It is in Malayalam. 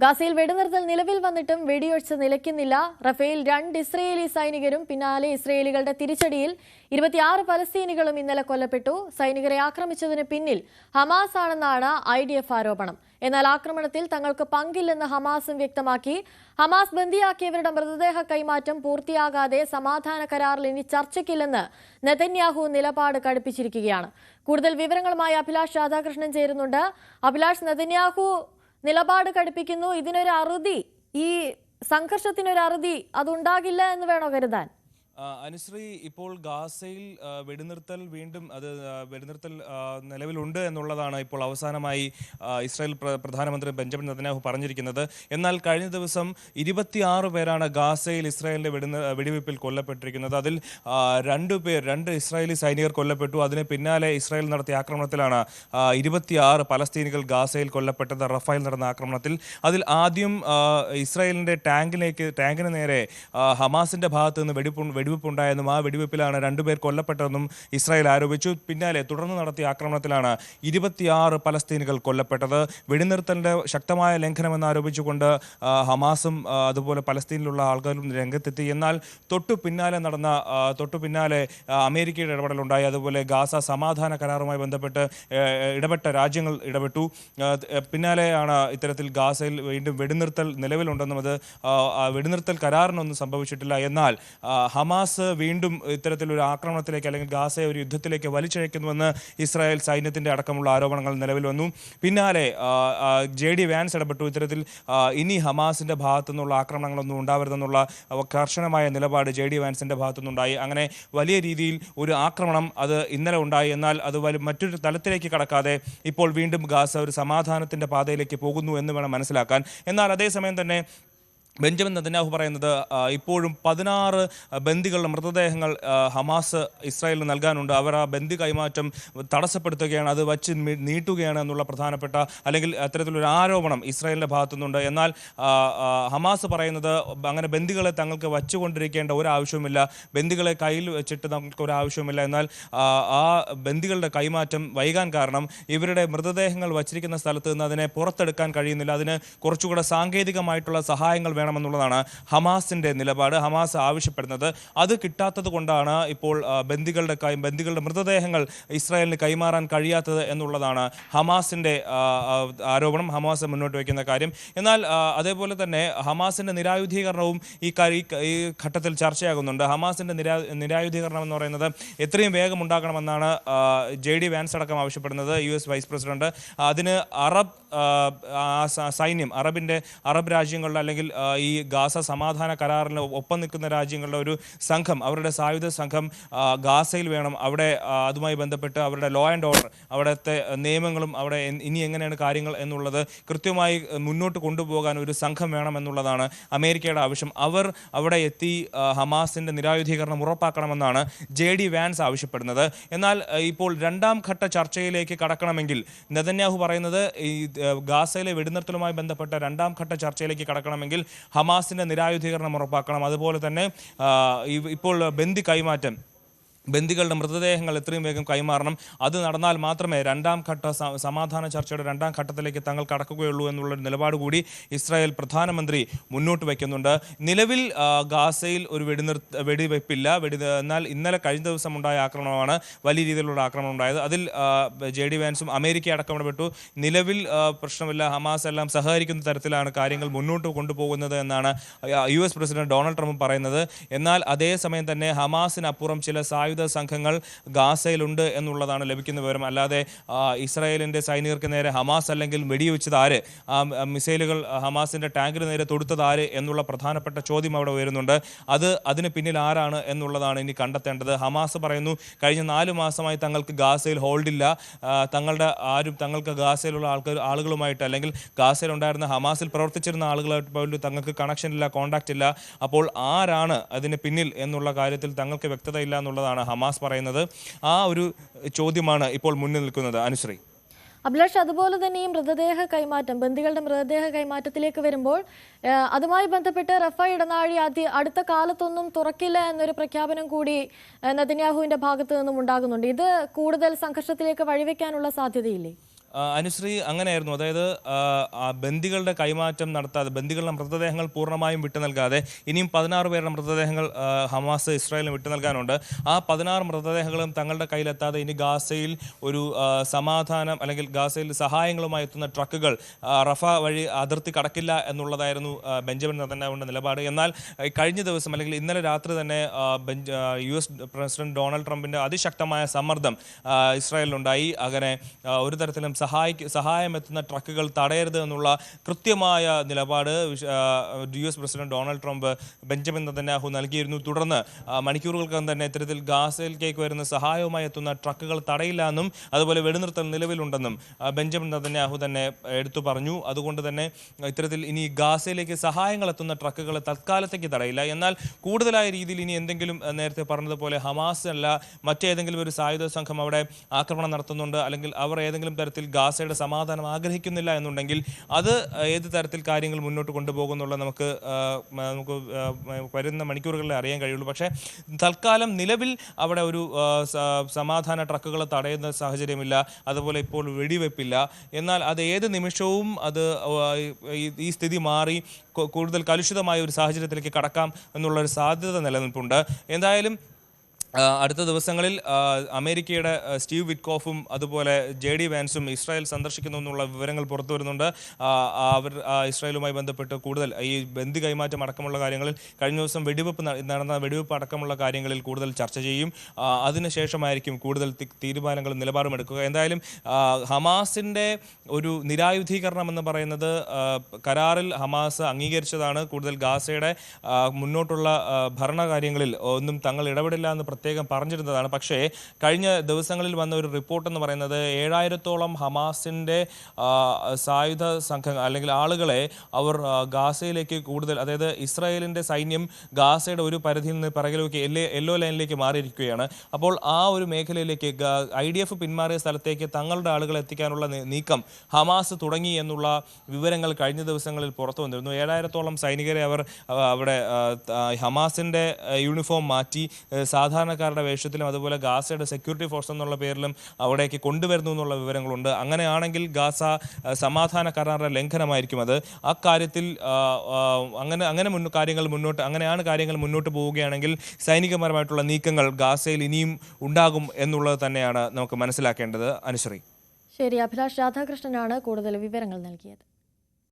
ഗാസയിൽ വെടിനിർത്തൽ നിലവിൽ വന്നിട്ടും വെടിയൊച്ച നിലയ്ക്കുന്നില്ല. റഫേൽ 2 ഇസ്രയേലി സൈനികരും പിന്നാലെ ഇസ്രയേലികളുടെ തിരിച്ചടിയിൽ 26 പലസ്തീനികളും ഇന്നലെ കൊല്ലപ്പെട്ടു. സൈനികരെ ആക്രമിച്ചതിന് പിന്നിൽ ഹമാസ് ആണെന്നാണ് IDF ആരോപണം. എന്നാൽ ആക്രമണത്തിൽ തങ്ങൾക്ക് പങ്കില്ലെന്ന് ഹമാസും വ്യക്തമാക്കി. ഹമാസ് ബന്ദിയാക്കിയവരുടെ മൃതദേഹ കൈമാറ്റം പൂർത്തിയാകാതെ സമാധാന കരാറിൽ ഇനി ചർച്ചയ്ക്കില്ലെന്ന് നെതന്യാഹു നിലപാട് കടുപ്പിച്ചിരിക്കുകയാണ്. കൂടുതൽ വിവരങ്ങളുമായി അഭിലാഷ് രാധാകൃഷ്ണൻ ചേരുന്നുണ്ട്. അഭിലാഷ്, നെതന്യാഹു നിലപാട് കടുപ്പിക്കുന്നു. ഇതിനൊരു അറുതി, ഈ സംഘർഷത്തിനൊരു അറുതി അതുണ്ടാകില്ല എന്ന് വേണോ കരുതാൻ? അനുശ്രീ, ഇപ്പോൾ ഗാസയിൽ വെടിനിർത്തൽ നിലവിലുണ്ട് എന്നുള്ളതാണ് ഇപ്പോൾ അവസാനമായി ഇസ്രായേൽ പ്രധാനമന്ത്രി ബെഞ്ചമിൻ നെതന്യാഹു പറഞ്ഞിരിക്കുന്നത്. എന്നാൽ കഴിഞ്ഞ ദിവസം 26 പേരാണ് ഗാസയിൽ ഇസ്രായേലിന്റെ വെടിവയ്പിൽ കൊല്ലപ്പെട്ടിരിക്കുന്നത്. അതിൽ 2 ഇസ്രായേലി സൈനികർ കൊല്ലപ്പെട്ടു. അതിന് പിന്നാലെ ഇസ്രായേൽ നടത്തിയ ആക്രമണത്തിലാണ് 26 പലസ്തീനികൾ ഗാസയിൽ കൊല്ലപ്പെട്ടത്. റഫേൽ നടന്ന ആക്രമണത്തിൽ അതിൽ ആദ്യം ഇസ്രായേലിന്റെ ടാങ്കിന് നേരെ ഹമാസിന്റെ ഭാഗത്ത് നിന്ന് വെടിവെപ്പുണ്ടായെന്നും ആ വെടിവെപ്പിലാണ് 2 പേർ കൊല്ലപ്പെട്ടതെന്നും ഇസ്രായേൽ ആരോപിച്ചു. പിന്നാലെ തുടർന്ന് നടത്തിയ ആക്രമണത്തിലാണ് 26 പലസ്തീനികൾ കൊല്ലപ്പെട്ടത്. വെടിനിർത്തലിന്റെ ശക്തമായ ലംഘനമെന്ന് ആരോപിച്ചുകൊണ്ട് ഹമാസും അതുപോലെ പലസ്തീനിലുള്ള ആൾക്കാരും രംഗത്തെത്തി. എന്നാൽ തൊട്ടു പിന്നാലെ അമേരിക്കയുടെ ഇടപെടലുണ്ടായി. അതുപോലെ ഗാസ സമാധാന കരാറുമായി ബന്ധപ്പെട്ട് ഇടപെട്ട രാജ്യങ്ങൾ ഇടപെട്ടു. പിന്നാലെയാണ് ഇത്തരത്തിൽ ഗാസയിൽ വീണ്ടും വെടിനിർത്തൽ നിലവിലുണ്ടെന്നും അത് വെടിനിർത്തൽ കരാറിനൊന്നും സംഭവിച്ചിട്ടില്ല. എന്നാൽ ഹമാസ് വീണ്ടും ഇത്തരത്തിലൊരു ആക്രമണത്തിലേക്ക് അല്ലെങ്കിൽ ഗാസയെ ഒരു യുദ്ധത്തിലേക്ക് വലിച്ചഴക്കുന്നുവെന്ന് ഇസ്രായേൽ സൈന്യത്തിന്റെ അടക്കമുള്ള ആരോപണങ്ങൾ നിലവിൽ വന്നു. പിന്നാലെ JD വാൻസ് ഇടപെട്ടു. ഇത്തരത്തിൽ ഇനി ഹമാസിന്റെ ഭാഗത്തുനിന്നുള്ള ആക്രമണങ്ങളൊന്നും ഉണ്ടാവരുതെന്നുള്ള കർശനമായ നിലപാട് JD വാൻസിന്റെ ഭാഗത്തുനിന്നുണ്ടായി. അങ്ങനെ വലിയ രീതിയിൽ ഒരു ആക്രമണം അത് ഇന്നലെ ഉണ്ടായി. എന്നാൽ അത് മറ്റൊരു തലത്തിലേക്ക് കടക്കാതെ ഇപ്പോൾ വീണ്ടും ഗാസ ഒരു സമാധാനത്തിന്റെ പാതയിലേക്ക് പോകുന്നു എന്ന് വേണം മനസ്സിലാക്കാൻ. എന്നാൽ അതേസമയം തന്നെ ബെഞ്ചമിൻ നെതന്യാഹു പറയുന്നത് ഇപ്പോഴും 16 ബന്ദികളുടെ മൃതദേഹങ്ങൾ ഹമാസ് ഇസ്രായേലിന് നൽകാനുണ്ട്. അവർ ആ ബന്ദി കൈമാറ്റം തടസ്സപ്പെടുത്തുകയാണ്, അത് വച്ച് നീട്ടുകയാണ് എന്നുള്ള പ്രധാനപ്പെട്ട അല്ലെങ്കിൽ അത്തരത്തിലൊരു ആരോപണം ഇസ്രായേലിൻ്റെ ഭാഗത്തുനിന്നുണ്ട്. എന്നാൽ ഹമാസ് പറയുന്നത് അങ്ങനെ ബന്ദികളെ തങ്ങൾക്ക് വച്ചുകൊണ്ടിരിക്കേണ്ട ഒരാവശ്യവുമില്ല, ബന്ദികളെ കയ്യിൽ വെച്ചിട്ട് നമുക്ക് ഒരാവശ്യവുമില്ല. എന്നാൽ ആ ബന്ദികളുടെ കൈമാറ്റം വൈകാൻ കാരണം ഇവരുടെ മൃതദേഹങ്ങൾ വച്ചിരിക്കുന്ന സ്ഥലത്ത് നിന്ന് അതിനെ പുറത്തെടുക്കാൻ കഴിയുന്നില്ല. അതിന് കുറച്ചുകൂടെ സാങ്കേതികമായിട്ടുള്ള സഹായങ്ങൾ വേണമെന്നുള്ളതാണ് ഹമാസിന്റെ നിലപാട്. ഹമാസ് ആവശ്യപ്പെടുന്നത് അത് കിട്ടാത്തത് കൊണ്ടാണ് ഇപ്പോൾ ബന്ദികളുടെ മൃതദേഹങ്ങൾ ഇസ്രായേലിന് കൈമാറാൻ കഴിയാത്തത് എന്നുള്ളതാണ് ഹമാസിന്റെ ആരോപണം, ഹമാസ് മുന്നോട്ട് വയ്ക്കുന്ന കാര്യം. എന്നാൽ അതേപോലെ തന്നെ ഹമാസിന്റെ നിരായുധീകരണവും ഈ ഘട്ടത്തിൽ ചർച്ചയാകുന്നുണ്ട്. ഹമാസിന്റെ നിരായുധീകരണം എന്ന് പറയുന്നത് എത്രയും വേഗം ഉണ്ടാക്കണമെന്നാണ് JD വാൻസ് അടക്കം ആവശ്യപ്പെടുന്നത്, US വൈസ് പ്രസിഡന്റ്. അതിന് സൈന്യം അറബ് രാജ്യങ്ങളുടെ അല്ലെങ്കിൽ ഈ ഗാസ സമാധാന കരാറിന് ഒപ്പം നിൽക്കുന്ന രാജ്യങ്ങളുടെ ഒരു സംഘം, അവരുടെ സായുധ സംഘം ഗാസയിൽ വേണം. അവിടെ അതുമായി ബന്ധപ്പെട്ട് അവരുടെ ലോ ആൻഡ് ഓർഡർ, അവിടുത്തെ നിയമങ്ങളും അവിടെ ഇനി എങ്ങനെയാണ് കാര്യങ്ങൾ എന്നുള്ളത് കൃത്യമായി മുന്നോട്ട് കൊണ്ടുപോകാൻ ഒരു സംഘം വേണം എന്നുള്ളതാണ് അമേരിക്കയുടെ ആവശ്യം. അവർ അവിടെ എത്തി ഹമാസിന്റെ നിരായുധീകരണം ഉറപ്പാക്കണമെന്നാണ് JD വാൻസ് ആവശ്യപ്പെടുന്നത്. എന്നാൽ ഇപ്പോൾ 2ാം ഘട്ട ചർച്ചയിലേക്ക് കടക്കണമെങ്കിൽ നെതന്യാഹു പറയുന്നത് ഈ ഗാസയിലെ വെടിനിർത്തലുമായി ബന്ധപ്പെട്ട 2ാം ഘട്ട ചർച്ചയിലേക്ക് കടക്കണമെങ്കിൽ ഹമാസിന്റെ നിരായുധീകരണം ഉറപ്പാക്കണം. അതുപോലെ തന്നെ ഇപ്പോൾ ബന്ദികളുടെ മൃതദേഹങ്ങൾ എത്രയും വേഗം കൈമാറണം. അത് നടന്നാൽ മാത്രമേ 2ാം ഘട്ട സമാധാന ചർച്ചയുടെ 2ാം ഘട്ടത്തിലേക്ക് തങ്ങൾ കടക്കുകയുള്ളൂ എന്നുള്ളൊരു നിലപാട് കൂടി ഇസ്രായേൽ പ്രധാനമന്ത്രി മുന്നോട്ട് വയ്ക്കുന്നുണ്ട്. നിലവിൽ ഗാസയിൽ ഒരു വെടിവെപ്പില്ല. എന്നാൽ ഇന്നലെ കഴിഞ്ഞ ദിവസം ഉണ്ടായ ആക്രമണമാണ് വലിയ രീതിയിലുള്ള ആക്രമണം ഉണ്ടായത്. അതിൽ JD വാൻസും അമേരിക്ക അടക്കം ഇടപെട്ടു. നിലവിൽ പ്രശ്നമില്ല, ഹമാസ് എല്ലാം സഹകരിക്കുന്ന തരത്തിലാണ് കാര്യങ്ങൾ മുന്നോട്ട് കൊണ്ടുപോകുന്നത് എന്നാണ് US പ്രസിഡന്റ് ഡൊണാൾഡ് ട്രംപ് പറയുന്നത്. എന്നാൽ അതേസമയം തന്നെ ഹമാസിനപ്പുറം ചില സായുധ സംഘങ്ങൾ ഗാസയിലുണ്ട് എന്നുള്ളതാണ് ലഭിക്കുന്ന വിവരം. അല്ലാതെ ഇസ്രായേലിന്റെ സൈനികർക്ക് നേരെ ഹമാസ് അല്ലെങ്കിൽ വെടിവെച്ചത് ആര്, മിസൈലുകൾ ഹമാസിന്റെ ടാങ്കിന് നേരെ തൊടുത്തത് ആര് എന്നുള്ള പ്രധാനപ്പെട്ട ചോദ്യം അവിടെ ഉയരുന്നുണ്ട്. അതിന് പിന്നിൽ ആരാണ് എന്നുള്ളതാണ് ഇനി കണ്ടെത്തേണ്ടത്. ഹമാസ് പറയുന്നു കഴിഞ്ഞ 4 മാസമായി തങ്ങൾക്ക് ഗാസയിൽ ഹോൾഡില്ല, തങ്ങൾക്ക് ഗാസയിലുള്ള ആളുകളുമായിട്ട് അല്ലെങ്കിൽ ഗാസയിലുണ്ടായിരുന്ന ഹമാസിൽ പ്രവർത്തിച്ചിരുന്ന ആളുകളായിട്ട് പോലും തങ്ങൾക്ക് കണക്ഷനില്ല, കോണ്ടാക്റ്റ് ഇല്ല. അപ്പോൾ ആരാണ് അതിന് പിന്നിൽ എന്നുള്ള കാര്യത്തിൽ തങ്ങൾക്ക് വ്യക്തതയില്ല എന്നുള്ളതാണ് ഹമാസ് പറയുന്നത്. ആ ഒരു ചോദ്യമാണ് ഇപ്പോൾ മുന്നിൽ നിൽക്കുന്നത്. അനുശ്രീ, അഭിലാഷ്, അതുപോലെ തന്നെ ഈ ബന്ദികളുടെ മൃതദേഹ കൈമാറ്റത്തിലേക്ക് വരുമ്പോൾ അതുമായി ബന്ധപ്പെട്ട് റഫ ഇടനാഴി അടുത്ത കാലത്തൊന്നും തുറക്കില്ല എന്നൊരു പ്രഖ്യാപനം കൂടി നെതന്യാഹുവിന്റെ ഭാഗത്തു നിന്നും ഉണ്ടാകുന്നുണ്ട്. ഇത് കൂടുതൽ സംഘർഷത്തിലേക്ക് വഴിവെക്കാനുള്ള സാധ്യതയില്ലേ? അനുശ്രീ അങ്ങനെയായിരുന്നു. അതായത് ബന്ദികളുടെ കൈമാറ്റം നടത്താതെ, ബന്ദികളുടെ മൃതദേഹങ്ങൾ പൂർണ്ണമായും വിട്ടു നൽകാതെ ഇനിയും 16 പേരുടെ മൃതദേഹങ്ങൾ ഹമാസ് ഇസ്രായേലിന് വിട്ടു നൽകാനുണ്ട്. ആ 16 മൃതദേഹങ്ങളും തങ്ങളുടെ കയ്യിലെത്താതെ ഇനി ഗാസയിൽ ഒരു സമാധാനം അല്ലെങ്കിൽ ഗാസയിൽ സഹായങ്ങളുമായി എത്തുന്ന ട്രക്കുകൾ റഫ വഴി അതിർത്തി കടക്കില്ല എന്നുള്ളതായിരുന്നു ബെഞ്ചമിൻ നെതന്യാഹുവിന്റെ നിലപാട്. എന്നാൽ കഴിഞ്ഞ ദിവസം അല്ലെങ്കിൽ ഇന്നലെ രാത്രി തന്നെ US പ്രസിഡന്റ് ഡൊണാൾഡ് ട്രംപിന്റെ അതിശക്തമായ സമ്മർദ്ദം ഇസ്രായേലിനുണ്ടായി. അങ്ങനെ ഒരു തരത്തിലും സഹായം എത്തുന്ന ട്രക്കുകൾ തടയരുത് എന്നുള്ള കൃത്യമായ നിലപാട് US president Donald Trump Benjamin Netanyahu നൽകിയിരുന്നു. തുടർന്ന് മണിക്കൂറുകൾക്കകം തന്നെ ഇത്തരത്തിൽ ഗാസയിലേക്ക് വരുന്ന സഹായവുമായി എത്തുന്ന ട്രക്കുകൾ തടയില്ല എന്നും അതുപോലെ വെടിനിർത്തൽ നിലവിലുണ്ടെന്നും ബെഞ്ചമിൻ നെതന്യാഹു തന്നെ എടുത്തു പറഞ്ഞു. അതുകൊണ്ട് തന്നെ ഇത്തരത്തിൽ ഇനി ഗാസയിലേക്ക് സഹായങ്ങൾ എത്തുന്ന ട്രക്കുകൾ തൽക്കാലത്തേക്ക് തടയില്ല. എന്നാൽ കൂടുതലായ രീതിയിൽ ഇനി എന്തെങ്കിലും നേരത്തെ പറഞ്ഞതുപോലെ ഹമാസ് അല്ല മറ്റേതെങ്കിലും ഒരു സായുധ സംഘം അവിടെ ആക്രമണം നടത്തുന്നുണ്ട്, അല്ലെങ്കിൽ അവർ ഏതെങ്കിലും തരത്തിൽ ഗാസയുടെ സമാധാനം ആഗ്രഹിക്കുന്നില്ല എന്നുണ്ടെങ്കിൽ അത് ഏത് തരത്തിൽ കാര്യങ്ങൾ മുന്നോട്ട് കൊണ്ടുപോകുന്നുള്ള നമുക്ക് വരുന്ന മണിക്കൂറുകളിൽ അറിയാൻ കഴിയുള്ളൂ. പക്ഷേ തൽക്കാലം നിലവിൽ അവിടെ ഒരു സമാധാന ട്രക്കുകൾ തടയുന്ന സാഹചര്യമില്ല, അതുപോലെ ഇപ്പോൾ വെടിവെപ്പില്ല. എന്നാൽ അത് ഏത് നിമിഷവും അത് ഈ സ്ഥിതി മാറി കൂടുതൽ കലുഷിതമായ ഒരു സാഹചര്യത്തിലേക്ക് കടക്കാം എന്നുള്ളൊരു സാധ്യത നിലനിൽപ്പുണ്ട്. എന്തായാലും അടുത്ത ദിവസങ്ങളിൽ അമേരിക്കയുടെ സ്റ്റീവ് വിറ്റ്കോഫും അതുപോലെ JD വാൻസും ഇസ്രായേൽ സന്ദർശിക്കുന്നു എന്നുള്ള വിവരങ്ങൾ പുറത്തു വരുന്നുണ്ട്. അവർ ഇസ്രായേലുമായി ബന്ധപ്പെട്ട് കൂടുതൽ ഈ ബന്ദി കൈമാറ്റം അടക്കമുള്ള കാര്യങ്ങളിൽ കഴിഞ്ഞ ദിവസം നടന്ന വെടിവെപ്പ് അടക്കമുള്ള കാര്യങ്ങളിൽ കൂടുതൽ ചർച്ച ചെയ്യും. അതിനുശേഷമായിരിക്കും കൂടുതൽ തീരുമാനങ്ങളും നിലപാടും എടുക്കുക. എന്തായാലും ഹമാസിൻ്റെ ഒരു നിരായുധീകരണം എന്ന് പറയുന്നത് കരാറിൽ ഹമാസ് അംഗീകരിച്ചതാണ്. കൂടുതൽ ഗാസയുടെ മുന്നോട്ടുള്ള ഭരണകാര്യങ്ങളിൽ ഒന്നും തങ്ങൾ ഇടപെടില്ല എന്ന് പ്രത്യേകം പറഞ്ഞിരുന്നതാണ്. പക്ഷേ കഴിഞ്ഞ ദിവസങ്ങളിൽ വന്ന ഒരു റിപ്പോർട്ട് എന്ന് പറയുന്നത് 7000-ഓളം ഹമാസിൻ്റെ സായുധ സംഘങ്ങൾ അല്ലെങ്കിൽ ആളുകളെ അവർ ഗാസയിലേക്ക് കൂടുതൽ, അതായത് ഇസ്രായേലിൻ്റെ സൈന്യം ഗാസയുടെ ഒരു പരിധിയിൽ നിന്ന് പിറകിലേക്ക് യെല്ലോ ലൈനിലേക്ക് മാറിയിരിക്കുകയാണ്. അപ്പോൾ ആ ഒരു മേഖലയിലേക്ക് IDF പിന്മാറിയ സ്ഥലത്തേക്ക് തങ്ങളുടെ ആളുകളെ എത്തിക്കാനുള്ള നീക്കം ഹമാസ് തുടങ്ങി എന്നുള്ള വിവരങ്ങൾ കഴിഞ്ഞ ദിവസങ്ങളിൽ പുറത്തു വന്നിരുന്നു. 7000-ഓളം സൈനികരെ അവർ അവിടെ ഹമാസിൻ്റെ യൂണിഫോം മാറ്റി സാധാരണക്കാരുടെ വേഷത്തിലും അതുപോലെ ഗാസയുടെ സെക്യൂരിറ്റി ഫോഴ്സ് എന്നുള്ള പേരിലും അവിടേക്ക് കൊണ്ടുവരുന്നു എന്നുള്ള വിവരങ്ങളുണ്ട്. അങ്ങനെയാണെങ്കിൽ ഗാസ സമാധാന കരാറിന്റെ ലംഘനമായിരിക്കും അത്. അക്കാര്യത്തിൽ അങ്ങനെയാണ് കാര്യങ്ങൾ മുന്നോട്ട് പോവുകയാണെങ്കിൽ സൈനികപരമായിട്ടുള്ള നീക്കങ്ങൾ ഗാസയിൽ ഇനിയും ഉണ്ടാകും എന്നുള്ളത് തന്നെയാണ് നമുക്ക് മനസ്സിലാക്കേണ്ടത്. അനുശ്രീ. ശരി, അഭിലാഷ് രാധാകൃഷ്ണനാണ് കൂടുതൽ വിവരങ്ങൾ നൽകിയത്.